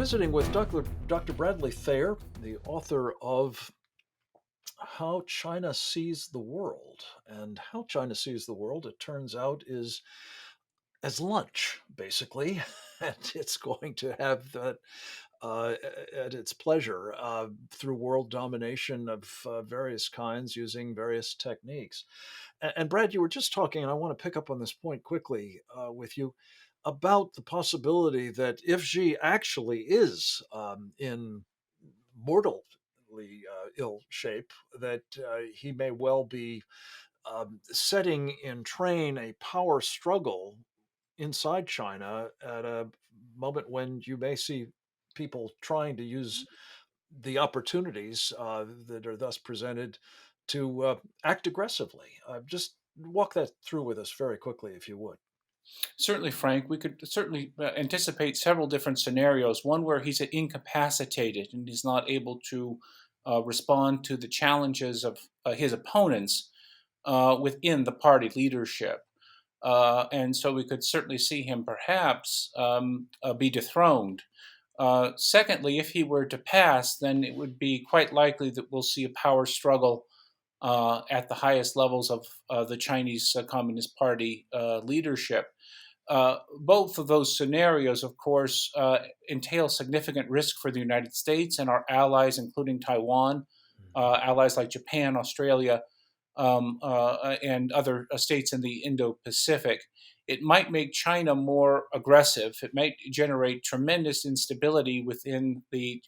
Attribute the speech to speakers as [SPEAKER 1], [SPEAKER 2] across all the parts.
[SPEAKER 1] visiting with Dr. Bradley Thayer, the author of How China Sees the World. And how China sees the world, it turns out, is as lunch, basically. And it's going to have that uh, at its pleasure through world domination of various kinds using various techniques. And Brad, you were just talking, and I want to pick up on this point quickly with you about the possibility that if Xi actually is in mortally ill shape, that he may well be setting in train a power struggle inside China at a moment when you may see people trying to use the opportunities that are thus presented to act aggressively. Just walk that through with us very quickly, if you would.
[SPEAKER 2] Certainly, Frank, we could certainly anticipate several different scenarios. One where he's incapacitated and he's not able to respond to the challenges of his opponents within the party leadership. And so we could certainly see him perhaps be dethroned. Secondly, if he were to pass, then it would be quite likely that we'll see a power struggle at the highest levels of the Chinese Communist Party leadership. Both of those scenarios, of course, entail significant risk for the United States and our allies, including Taiwan, allies like Japan, Australia, and other states in the Indo-Pacific. It might make China more aggressive. It might generate tremendous instability within the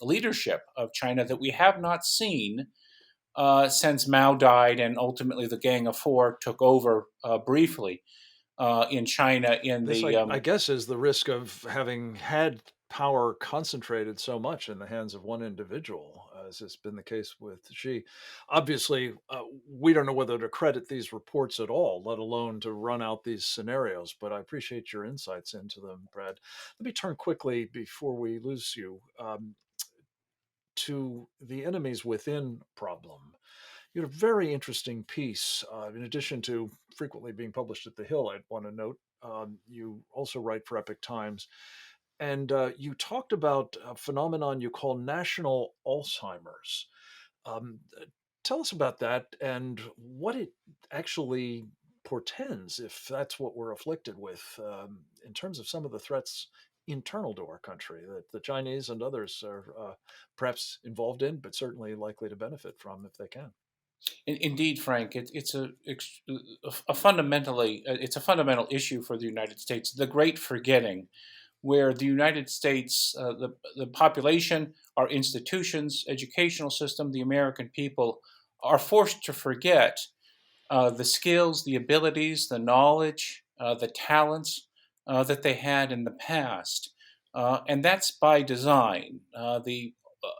[SPEAKER 2] leadership of China that we have not seen since Mao died and ultimately the Gang of Four took over briefly in China in
[SPEAKER 1] This,
[SPEAKER 2] the
[SPEAKER 1] I guess, is the risk of having had power concentrated so much in the hands of one individual, as has been the case with Xi. Obviously, we don't know whether to credit these reports at all, let alone to run out these scenarios, but I appreciate your insights into them, Brad. Let me turn quickly before we lose you to the enemies within problem. You had a very interesting piece. In addition to frequently being published at The Hill, I'd want to note you also write for Epic Times. And you talked about a phenomenon you call national Alzheimer's. Uh, Tell us about that and what it actually portends, if that's what we're afflicted with, in terms of some of the threats internal to our country that the Chinese and others are perhaps involved in, but certainly likely to benefit from if they can.
[SPEAKER 2] indeed, Frank, it's a fundamentally it's a fundamental issue for the United States. The Great Forgetting, where the United States, the population, our institutions, educational system, the American people are forced to forget the skills, the abilities, the knowledge, the talents that they had in the past. And that's by design. The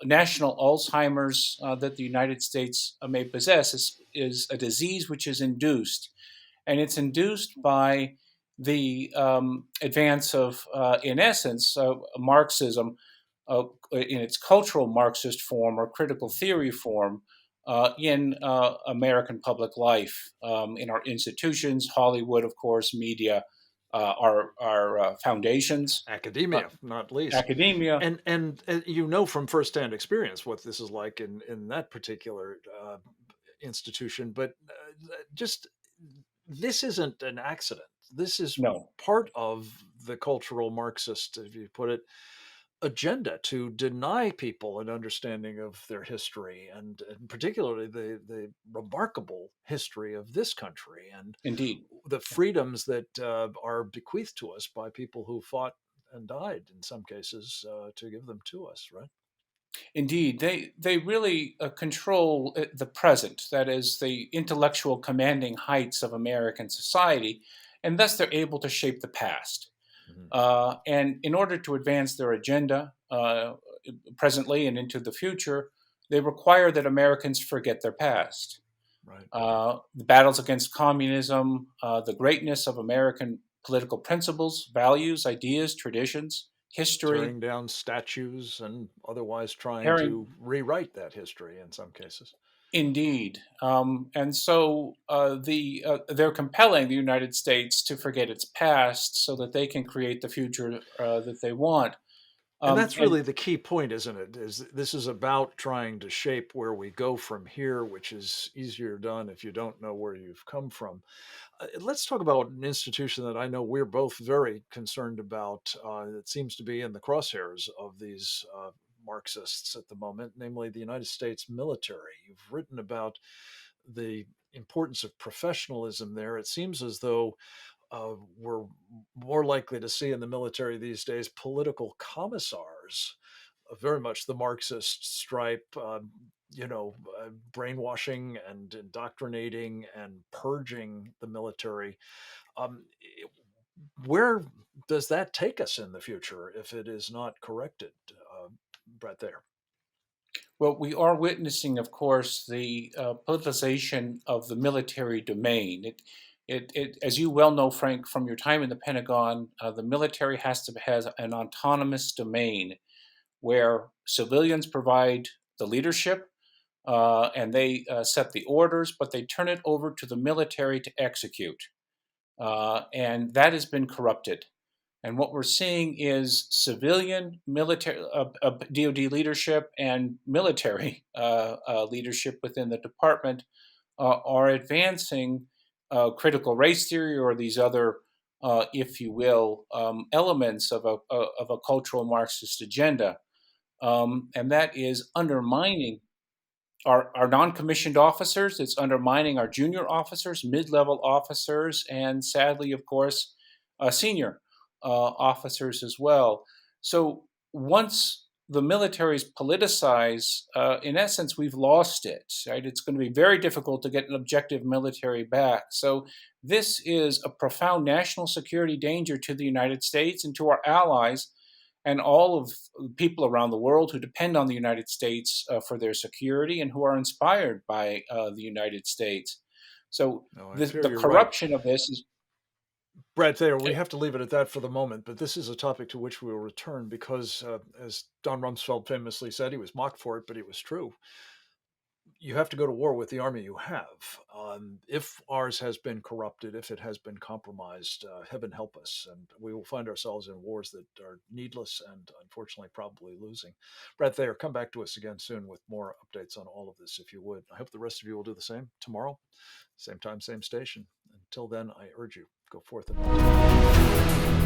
[SPEAKER 2] national Alzheimer's that the United States may possess is a disease which is induced, and it's induced by the advance of, in essence, Marxism in its cultural Marxist form or critical theory form in American public life, in our institutions, Hollywood, of course, media, our foundations, uh,
[SPEAKER 1] Academia, not least.
[SPEAKER 2] academia.
[SPEAKER 1] And you know from firsthand experience what this is like in that particular institution. But just this isn't an accident. This is
[SPEAKER 2] No,
[SPEAKER 1] part of the cultural Marxist, if you put it, agenda to deny people an understanding of their history and particularly the remarkable history of this country and
[SPEAKER 2] indeed.
[SPEAKER 1] the freedoms that are bequeathed to us by people who fought and died in some cases to give them to us, right?
[SPEAKER 2] Indeed, they really control the present, that is, the intellectual commanding heights of American society, and thus they're able to shape the past.
[SPEAKER 1] Mhm.
[SPEAKER 2] And in order to advance their agenda presently and into the future, they require that Americans forget their past.
[SPEAKER 1] Right.
[SPEAKER 2] The battles against communism, the greatness of American political principles, values, ideas, traditions, history,
[SPEAKER 1] Tearing down statues and otherwise trying
[SPEAKER 2] herring.
[SPEAKER 1] to rewrite that history in some cases.
[SPEAKER 2] Indeed, and so they're compelling the United States to forget its past so that they can create the future that they want.
[SPEAKER 1] And that's
[SPEAKER 2] And
[SPEAKER 1] really the key point, isn't it? Is this is about trying to shape where we go from here, which is easier done if you don't know where you've come from. Let's talk about an institution that I know we're both very concerned about. That seems to be in the crosshairs of these Marxists at the moment, namely the United States military. You've written about the importance of professionalism there. It seems as though we're more likely to see in the military these days political commissars, very much the Marxist stripe, brainwashing and indoctrinating and purging the military. Um, where does that take us in the future if it is not corrected, uh, Brett? There.
[SPEAKER 2] well, we are witnessing, of course, the politicization of the military domain. As you well know, Frank, from your time in the Pentagon, the military has an autonomous domain where civilians provide the leadership and they set the orders, but they turn it over to the military to execute. And that has been corrupted. And what we're seeing is civilian military DoD leadership and military leadership within the department are advancing critical race theory or these other, if you will, elements of a cultural Marxist agenda. And that is undermining our non-commissioned officers. It's undermining our junior officers, mid-level officers, and sadly, of course, senior officers as well. So once the military is politicized, in essence, we've lost it. Right? It's going to be very difficult to get an objective military back. So this is a profound national security danger to the United States and to our allies and all of the people around the world who depend on the United States for their security and who are inspired by the United States. So
[SPEAKER 1] No, I fear
[SPEAKER 2] the
[SPEAKER 1] you're right.
[SPEAKER 2] corruption of this is.
[SPEAKER 1] Brad Thayer, we
[SPEAKER 2] eh,
[SPEAKER 1] have to leave it at that for the moment, but this is a topic to which we will return because, as Don Rumsfeld famously said, he was mocked for it, but it was true. You have to go to war with the army you have. If ours has been corrupted, if it has been compromised, heaven help us, and we will find ourselves in wars that are needless and unfortunately probably losing. Brad Thayer, come back to us again soon with more updates on all of this, if you would. I hope the rest of you will do the same tomorrow, same time, same station. Until then, I urge you, go forth and multiply.